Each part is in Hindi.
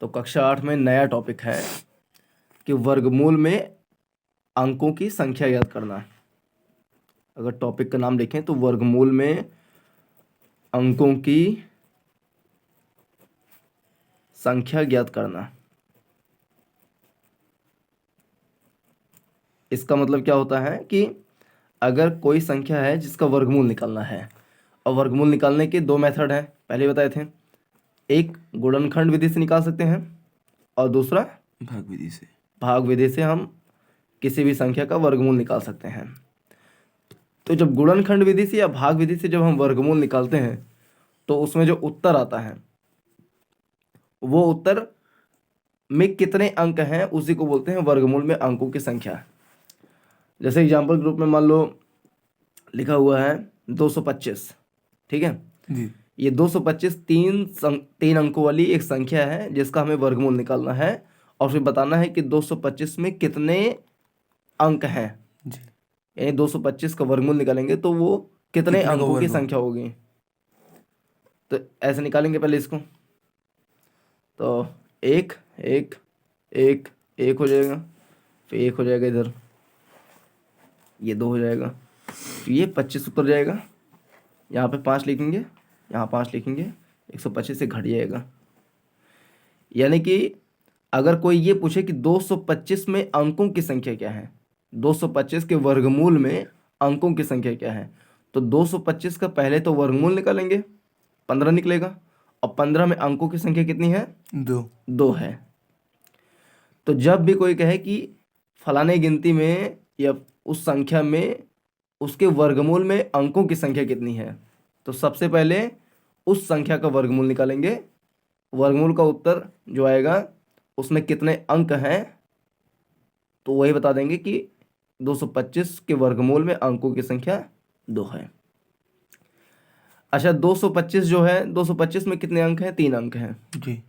तो कक्षा 8 में नया टॉपिक है कि वर्गमूल में अंकों की संख्या याद करना। अगर टॉपिक का नाम देखें तो वर्गमूल में अंकों की संख्या ज्ञात करना। इसका मतलब क्या होता है कि अगर कोई संख्या है जिसका वर्गमूल निकालना है, और वर्गमूल निकालने के दो मेथड हैं, पहले बताए थे। एक गुणनखंड विधि से निकाल सकते हैं और दूसरा भाग विधि से हम किसी भी संख्या का वर्गमूल निकाल सकते हैं। तो जब गुणनखंड विधि से या भाग विधि से जब हम वर्गमूल निकालते हैं तो उसमें जो उत्तर आता है वो उत्तर में कितने अंक हैं उसी को बोलते हैं वर्गमूल में अंकों की संख्या। जैसे एग्जाम्पल ग्रुप में मान लो लिखा हुआ है 225, ठीक है जी। ये 225 तीन अंकों वाली एक संख्या है जिसका हमें वर्गमूल निकालना है और फिर बताना है कि 225 में कितने अंक हैं। जी। यानी 225 का वर्गमूल निकालेंगे तो वो कितने अंकों की संख्या होगी। तो ऐसे निकालेंगे पहले इसको, तो एक एक एक एक हो जाएगा, फिर एक हो जाएगा इधर, ये 2 हो जाएगा, फिर ये 25 ऊपर जाएगा, यहाँ पे 5 लिखेंगे, यहाँ 5 लिखेंगे, 125 से घट जाएगा। यानी कि अगर कोई ये पूछे कि 225 में अंकों की संख्या क्या है, 225 के वर्गमूल में अंकों की संख्या क्या है, तो 225 का पहले तो वर्गमूल निकालेंगे, 15 निकलेगा, और 15 में अंकों की संख्या कितनी है? 2 है। तो जब भी कोई कहे कि फलाने गिनती में या उस संख्या में उसके वर्गमूल में अंकों की संख्या कितनी है, तो सबसे पहले उस संख्या का वर्गमूल निकालेंगे। वर्गमूल का उत्तर जो आएगा उसमें कितने अंक हैं तो वही बता देंगे कि 225 के वर्गमूल में अंकों की संख्या 2 है। अच्छा, 225 जो है, 225 में कितने अंक हैं? 3 अंक हैं जी।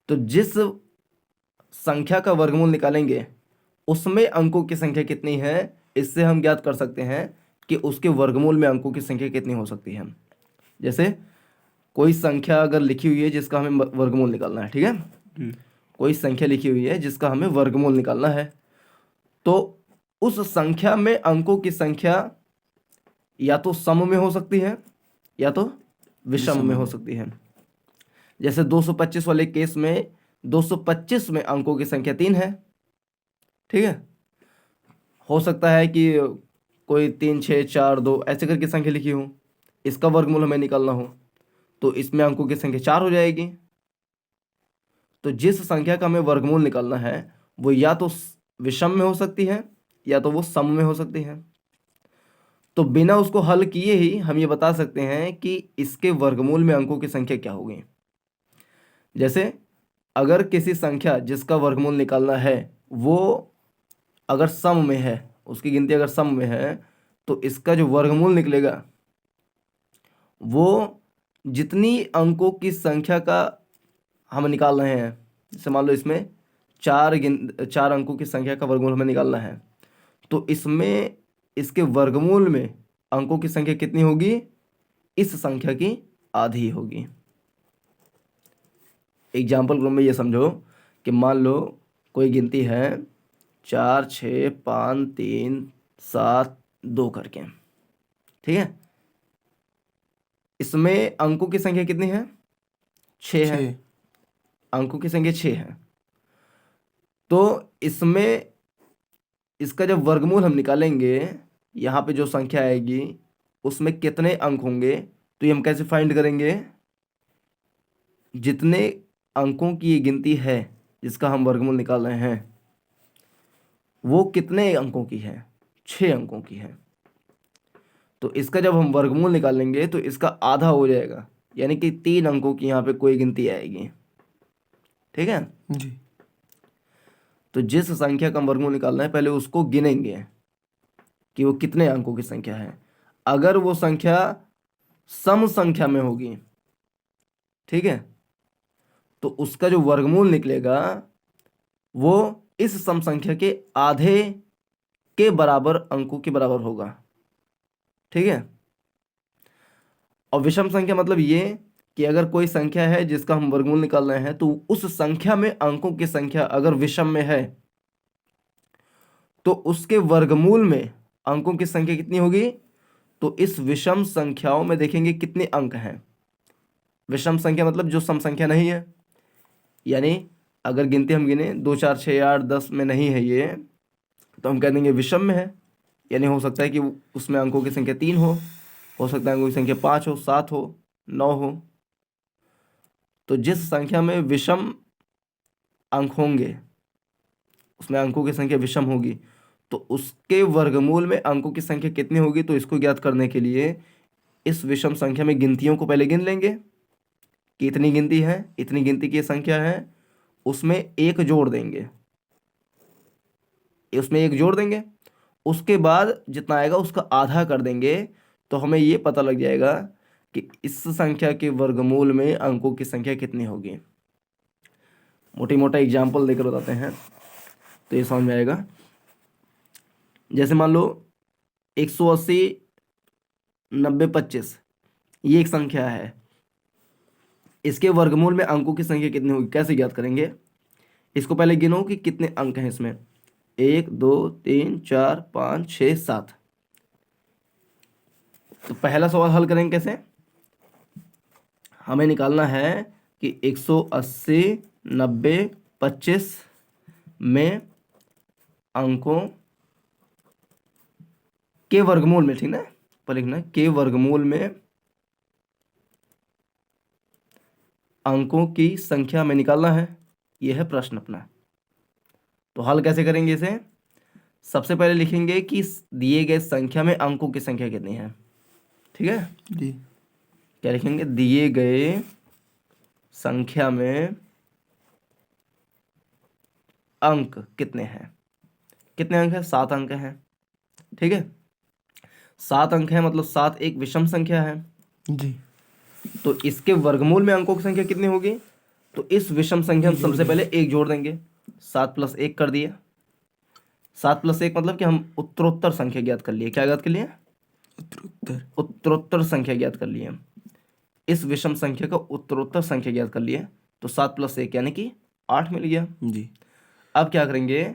तो जिस संख्या का वर्गमूल निकालेंगे उसमें अंकों की संख्या कितनी है, इससे हम ज्ञात कर सकते हैं कि उसके वर्गमूल में अंकों की संख्या कितनी हो सकती है। जैसे कोई संख्या अगर लिखी हुई है जिसका हमें वर्गमूल निकालना है, ठीक है, कोई संख्या लिखी हुई है जिसका हमें वर्गमूल निकालना है, तो उस संख्या में अंकों की संख्या या तो सम में हो सकती है या तो विषम में हो सकती है। जैसे 225 वाले केस में 225 में अंकों की संख्या 3 है, ठीक है। हो सकता है कि कोई 3 6 4 2 ऐसे करके संख्या लिखी हो, इसका वर्गमूल हमें निकालना हो तो इसमें अंकों की संख्या 4 हो जाएगी। तो जिस संख्या का हमें वर्गमूल निकालना है वो या तो विषम में हो सकती है या तो वो सम में हो सकती है। तो बिना उसको हल किए ही हम ये बता सकते हैं कि इसके वर्गमूल में अंकों की संख्या क्या होगी। जैसे अगर किसी संख्या जिसका वर्गमूल निकालना है वो अगर सम में है, उसकी गिनती अगर सम में है, तो इसका जो वर्गमूल निकलेगा वो जितनी अंकों की संख्या का हम निकाल रहे हैं, जैसे मान लो इसमें 4 अंकों की संख्या का वर्गमूल हमें निकालना है, तो इसमें इसके वर्गमूल में अंकों की संख्या कितनी होगी? इस संख्या की आधी होगी। एग्जाम्पल ग्रुप में ये समझो कि मान लो कोई गिनती है 4 6 5 3 7 2 करके, ठीक है। इसमें अंकों की संख्या कितनी है? 6 है। अंकों की संख्या 6 है। तो इसमें इसका जब वर्गमूल हम निकालेंगे, यहाँ पे जो संख्या आएगी उसमें कितने अंक होंगे, तो ये हम कैसे फाइंड करेंगे? जितने अंकों की ये गिनती है जिसका हम वर्गमूल निकाल रहे हैं वो कितने अंकों की है? 6 अंकों की है। तो इसका जब हम वर्गमूल निकालेंगे तो इसका आधा हो जाएगा, यानी कि 3 अंकों की यहाँ पे कोई गिनती आएगी, ठीक है जी। तो जिस संख्या का वर्गमूल निकालना है पहले उसको गिनेंगे कि वो कितने अंकों की संख्या है। अगर वो संख्या सम संख्या में होगी, ठीक है, तो उसका जो वर्गमूल निकलेगा वो इस सम संख्या के आधे के बराबर अंकों के बराबर होगा, ठीक है। और विषम संख्या मतलब ये कि अगर कोई संख्या है जिसका हम वर्गमूल निकाल रहे हैं, तो उस संख्या में अंकों की संख्या अगर विषम में है तो उसके वर्गमूल में अंकों की संख्या कितनी होगी? तो इस विषम संख्याओं में देखेंगे कितने अंक हैं। विषम संख्या मतलब जो सम संख्या नहीं है, यानी अगर गिनती हम गिने 2 4 6 8 10 में नहीं है ये, तो हम कह देंगे विषम में है। यानी हो सकता है कि उसमें अंकों की संख्या 3 हो सकता है अंकों की संख्या 5 हो, 7 हो, 9 हो। तो जिस संख्या में विषम अंक होंगे, उसमें अंकों की संख्या विषम होगी, तो उसके वर्गमूल में अंकों की संख्या कितनी होगी? तो इसको ज्ञात करने के लिए इस विषम संख्या में गिनतियों को पहले गिन लेंगे कि इतनी गिनती है, इतनी गिनती की संख्या है, उसमें एक जोड़ देंगे, उसके बाद जितना आएगा उसका आधा कर देंगे, तो हमें ये पता लग जाएगा कि इस संख्या के वर्गमूल में अंकों की संख्या कितनी होगी। मोटी मोटा एग्जाम्पल देकर बताते हैं तो ये समझ में आएगा। जैसे मान लो 180 90 25 ये एक संख्या है, इसके वर्गमूल में अंकों की संख्या कितनी होगी? कैसे ज्ञात करेंगे? इसको पहले गिनो कि कितने अंक हैं इसमें। 1 2 3 4 5 6 7। तो पहला सवाल हल करेंगे कैसे? हमें निकालना है कि 180 90 25 में अंकों के वर्गमूल में, ठीक ना, पर लिखना के वर्गमूल में अंकों की संख्या में निकालना है। यह है प्रश्न अपना। तो हल कैसे करेंगे इसे? सबसे पहले लिखेंगे कि दिए गए संख्या में अंकों की संख्या कितनी है। ठीक है जी। क्या लिखेंगे? दिए गए संख्या में अंक कितने हैं। कितने अंक हैं? 7 अंक हैं। ठीक है, 7 अंक है मतलब 7 एक विषम संख्या है जी। तो इसके वर्गमूल में अंकों की संख्या कितनी होगी? तो इस विषम संख्या में सबसे पहले एक जोड़ देंगे, 7 + 1 कर दिए। 7 + 1 मतलब कि हम उत्तरोत्तर संख्या ज्ञात कर लिए। क्या ज्ञात कर लिए? उत्तरोत्तर संख्या ज्ञात कर लिए। इस विषम संख्या का उत्तरोत्तर संख्या ज्ञात कर लिए, तो 7 + 1 यानी कि 8 मिल गया जी। अब क्या करेंगे?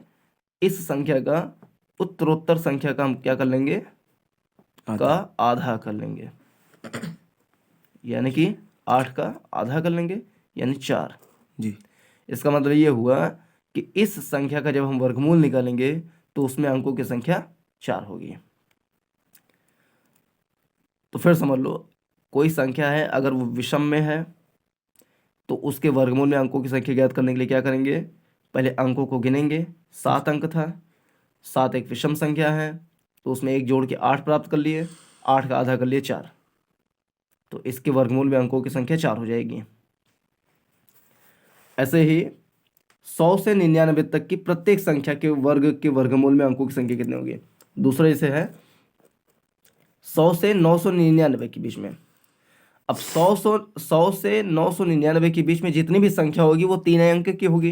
इस संख्या का उत्तरोत्तर संख्या का हम क्या कर लेंगे? का आधा कर लेंगे, यानी कि 8 का आधा कर लेंगे, यानी 4 जी। इसका मतलब ये हुआ कि इस संख्या का जब हम वर्गमूल निकालेंगे तो उसमें अंकों की संख्या 4 होगी। तो फिर समझ लो, कोई संख्या है अगर वो विषम में है तो उसके वर्गमूल में अंकों की संख्या ज्ञात करने के लिए क्या करेंगे? पहले अंकों को गिनेंगे। 7 अंक था, 7 एक विषम संख्या है तो उसमें एक जोड़ के 8 प्राप्त कर लिए, 8 का आधा कर लिए 4, तो इसके वर्गमूल में अंकों की संख्या 4 हो जाएगी। ऐसे ही 100 से 99 तक की प्रत्येक संख्या के वर्ग के वर्गमूल में अंकों की संख्या कितनी होगी? दूसरा जैसे है 100 से 999 के बीच में। अब 100 से 999 के बीच में जितनी भी संख्या होगी वो 3 अंक की होगी।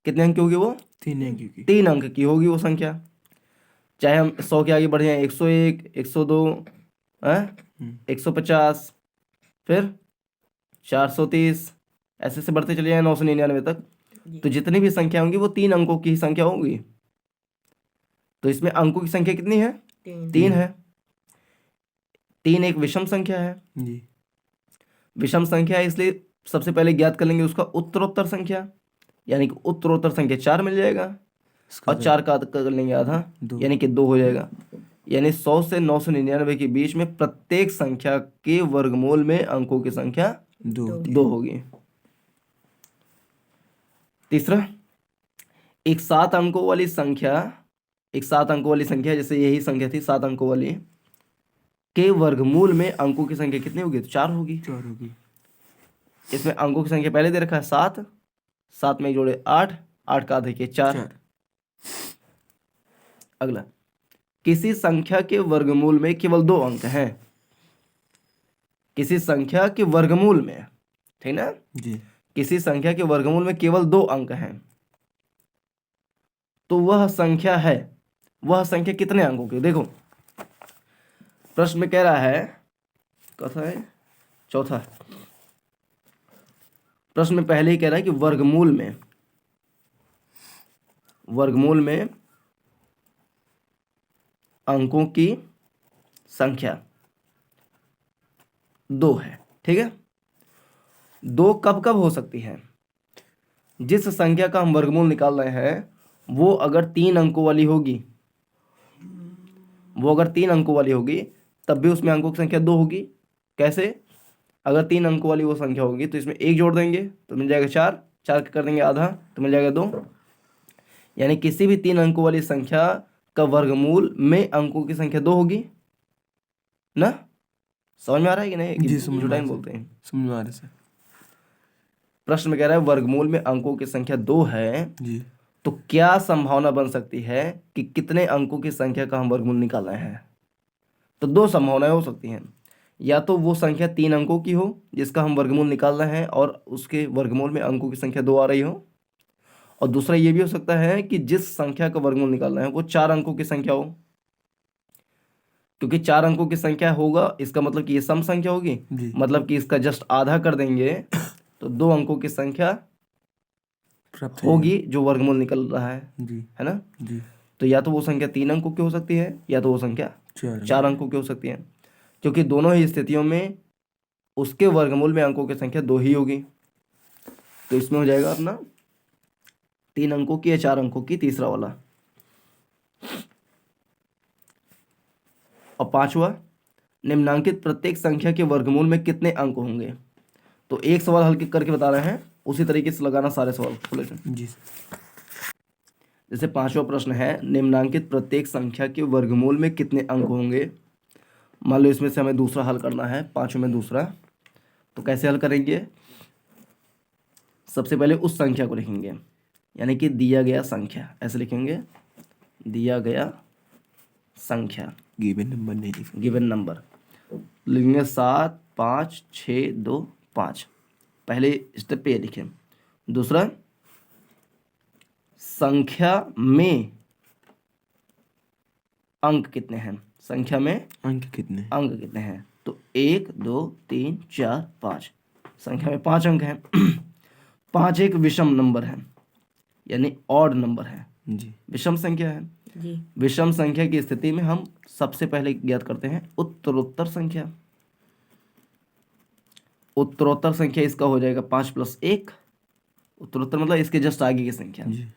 कितने अंक की होगी वो? 3 अंक की। 3 अंक की होगी वो संख्या। चाहे हम 100 के आगे बढ़ जाए 101 102 150 फिर 430 ऐसे से बढ़ते चले जाए 999 तक। तो जितनी भी संख्या होंगी वो 3 अंकों की संख्या होगी। तो इसमें अंकों की संख्या कितनी है? 3 है। 3 एक विषम संख्या है जी। विषम संख्या है इसलिए सबसे पहले ज्ञात कर लेंगे उसका उत्तरोत्तर संख्या, यानी कि उत्तरोत्तर संख्या 4 मिल जाएगा और 4 का कर लेंगे आधा, यानी कि 2 हो जाएगा। यानी 100 से 999 के बीच में प्रत्येक संख्या के वर्गमूल में अंकों की संख्या 2 होगी। तीसरा, एक 7 अंकों वाली संख्या जैसे यही संख्या थी 7 अंकों वाली, के वर्गमूल में अंकों की संख्या कितनी होगी? तो 4 होगी। इसमें अंकों की संख्या पहले दे रखा है 7, 7 में जोड़े 8, 8 का आधा किए 4। अगला, किसी संख्या के वर्गमूल में केवल 2 अंक हैं। किसी संख्या के वर्गमूल में, ठीक ना जी। किसी संख्या के वर्गमूल में केवल 2 अंक हैं तो वह संख्या कितने अंकों की? देखो प्रश्न में कह रहा है, कथा है चौथा, प्रश्न में पहले ही कह रहा है कि वर्गमूल में अंकों की संख्या 2 है। ठीक है, 2 कब कब हो सकती है? जिस संख्या का हम वर्गमूल निकाल रहे हैं वो अगर 3 अंकों वाली होगी तब भी उसमें अंकों की संख्या 2 होगी। कैसे? अगर 3 अंकों वाली वो संख्या होगी तो इसमें 1 जोड़ देंगे तो मिल जाएगा 4, 4 कर देंगे आधा तो मिल जाएगा 2। यानी किसी भी 3 अंकों वाली संख्या का वर्गमूल में अंकों की संख्या 2 होगी ना। समझ में आ रहा है कि नहीं? जी, समझ में बोलते हैं। समझ में आ रहा है सर। प्रश्न में कह रहा है वर्गमूल में अंकों की संख्या 2 है जी, तो क्या संभावना बन सकती है कि कितने अंकों की संख्या का हम वर्गमूल निकाल रहे हैं? तो 2 संभावनाएं हो सकती हैं। या तो वो संख्या 3 अंकों की हो जिसका हम वर्गमूल निकाल रहे हैं और उसके वर्गमूल में अंकों की संख्या 2 आ रही हो, और दूसरा ये भी हो सकता है कि जिस संख्या का वर्गमूल निकाल रहे हैं वो 4 अंकों की संख्या हो। क्योंकि 4 अंकों की संख्या होगा इसका मतलब कि ये सम संख्या होगी, जी, मतलब कि इसका जस्ट आधा कर देंगे तो 2 अंकों की संख्या प्राप्त होगी जो वर्गमूल निकल रहा है जी, है ना। जी, तो या तो वो संख्या 3 अंकों की हो सकती है या तो वो संख्या 4 अंकों की हो सकती है, क्योंकि दोनों ही स्थितियों में उसके वर्गमूल में अंकों की संख्या 2 ही होगी। तो इसमें हो जाएगा अपना 3 अंकों की या 4 अंकों की, तीसरा वाला। और 5वां, निम्नांकित प्रत्येक संख्या के वर्गमूल में कितने अंक होंगे? तो एक सवाल हल करके बता रहे हैं, उसी तरीके से लगाना सारे सवाल खोले थे। जी, जैसे 5वां प्रश्न है निम्नांकित प्रत्येक संख्या के वर्गमूल में कितने अंक होंगे। मान लो इसमें से हमें दूसरा हल करना है, 5 में दूसरा, तो कैसे हल करेंगे? सबसे पहले उस संख्या को लिखेंगे, यानी कि दिया गया संख्या, ऐसे लिखेंगे दिया गया संख्या, गिवन नंबर नहीं लिखा। गिवन नंबर लिखेंगे 7 5 6 2 5। पहले स्टेप पे ये लिखें। दूसरा, संख्या में अंक कितने हैं? संख्या में अंक कितने? अंक कितने हैं? तो 1 2 3 4 5, संख्या में 5 अंक हैं। 5 एक विषम नंबर है, यानी ऑड नंबर है, जी, विषम संख्या है। जी, विषम संख्या की स्थिति में हम सबसे पहले ज्ञात करते हैं उत्तरोत्तर संख्या। उत्तरोत्तर संख्या इसका हो जाएगा 5 + 1। उत्तरोत्तर मतलब इसके जस्ट आगे की संख्या, जी,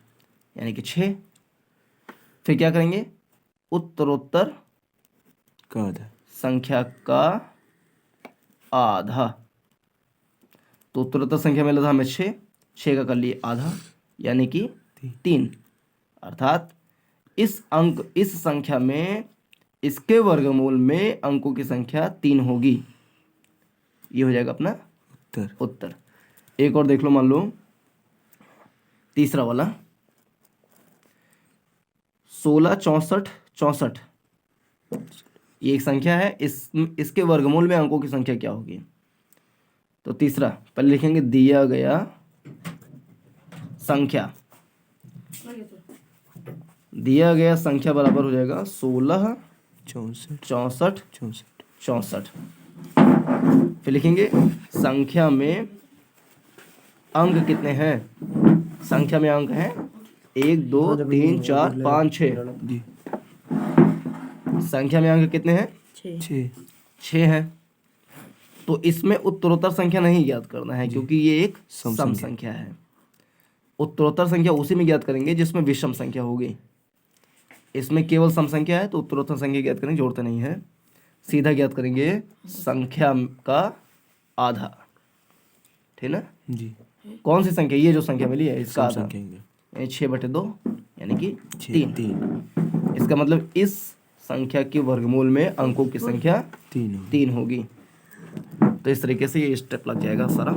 यानी कि 6। फिर क्या करेंगे? उत्तरोत्तर का आधा। संख्या का आधा। तो उत्तरोत्तर संख्या मिला था हमें 6, 6 का कर लिए आधा, यानी कि 3। अर्थात इस संख्या में इसके वर्गमूल में अंकों की संख्या 3 होगी। ये हो जाएगा अपना उत्तर। एक और देख लो, मान लो तीसरा वाला 16 64 64, ये एक संख्या है, इसके वर्गमूल में अंकों की संख्या क्या होगी? तो तीसरा पहले लिखेंगे दिया गया संख्या, दिया गया संख्या बराबर हो जाएगा 16 64 64 64। फिर लिखेंगे संख्या में अंक कितने हैं? संख्या में अंक हैं 1 2 3 4 5 6। जी, संख्या में अंक कितने हैं? 6। 6 हैं। तो इसमें उत्तरोत्तर संख्या नहीं ज्ञात करना है क्योंकि ये एक सम संख्या है। उत्तरोत्तर संख्या उसी में ज्ञात करेंगे जिसमें विषम संख्या होगी। इसमें केवल सम संख्या है तो उत्तरोत्तर संख्या ज्ञात करेंगे, जोड़ते नहीं है, सीधा ज्ञात करेंगे संख्या का आधा। ठीक ना? जी, कौन सी संख्या? ये जो संख्या मिली है इसका आधा, संख्या 6/2 यानी कि 3। 3। इसका मतलब इस संख्या के वर्गमूल में अंकों की संख्या 3 होगी। तो इस तरीके से ये स्टेप लग जाएगा सारा।